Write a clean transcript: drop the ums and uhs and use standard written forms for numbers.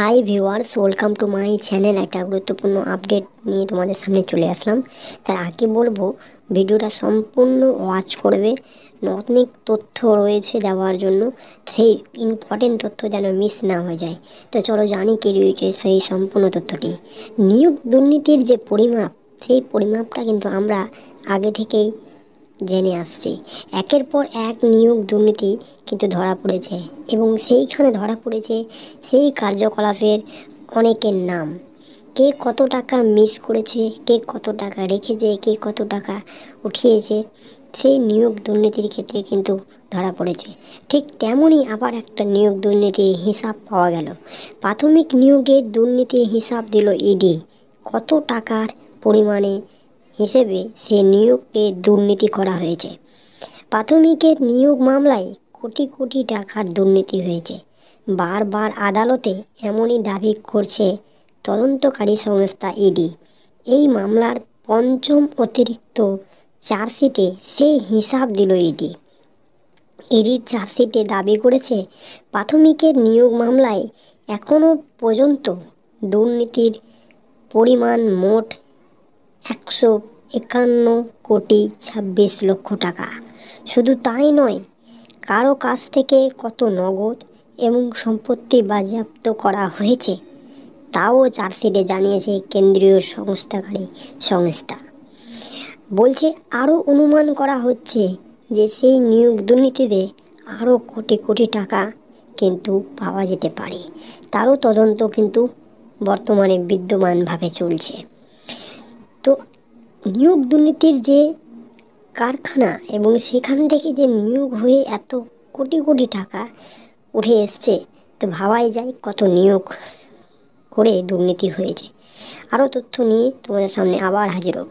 Hi viewers, welcome to my channel. একটা গুরুত্বপূর্ণ update নিয়ে তোমাদের সামনে চলে আসলাম। তার আগে বলবো, ভিডিওটা সম্পূর্ণ ওয়াচ করবে। অনেক তথ্য রয়েছে দেওয়ার জন্য, সেই ইম্পর্টেন্ট তথ্য যেন মিস না হয়ে যায়। তো চলো জানি কি রয়েছে সেই সম্পূর্ণ তথ্যটি। নিয়োগ দুর্নীতির যে পরিমাপ, সেই পরিমাপটা কিন্তু আমরা আগে থেকেই জেনে আসছি। একের পর এক নিয়োগ দুর্নীতি কিন্তু ধরা পড়েছে, এবং সেইখানে ধরা পড়েছে সেই কার্যকলাপের অনেকের নাম। কে কত টাকা মিস করেছে, কে কত টাকা রেখেছে, কে কত টাকা উঠিয়েছে, সেই নিয়োগ দুর্নীতির ক্ষেত্রে কিন্তু ধরা পড়েছে। ঠিক তেমনই আবার একটা নিয়োগ দুর্নীতির হিসাব পাওয়া গেল। প্রাথমিক নিয়োগের দুর্নীতির হিসাব দিল ইডি। কত টাকার পরিমাণে হিসেবে সে নিয়োগকে দুর্নীতি করা হয়েছে। প্রাথমিকের নিয়োগ মামলায় কোটি কোটি টাকার দুর্নীতি হয়েছে। বারবার আদালতে এমনই দাবি করছে তদন্তকারী সংস্থা ইডি। এই মামলার পঞ্চম অতিরিক্ত চার্জশিটে সেই হিসাব দিল ইডি। ইডির চার্জশিটে দাবি করেছে, প্রাথমিকের নিয়োগ মামলায় এখনও পর্যন্ত দুর্নীতির পরিমাণ মোট 151,26,00,000 টাকা। শুধু তাই নয়, কারো কাছ থেকে কত নগদ এবং সম্পত্তি বাজেয়াপ্ত করা হয়েছে তাও চার্জশিটে জানিয়েছে কেন্দ্রীয় সংস্থাকারী সংস্থা। বলছে আরও অনুমান করা হচ্ছে যে সেই নিয়োগ দুর্নীতিতে আরও কোটি কোটি টাকা কিন্তু পাওয়া যেতে পারে। তারও তদন্ত কিন্তু বর্তমানে বিদ্যমানভাবে চলছে। তো নিয়োগ দুর্নীতির যে কারখানা, এবং সেখান থেকে যে নিয়োগ হয়ে এত কোটি কোটি টাকা উঠে এসছে, তো ভাবাই যায় কত নিয়োগ করে দুর্নীতি হয়েছে। আরও তথ্য নিয়ে তোমাদের সামনে আবার হাজির হব।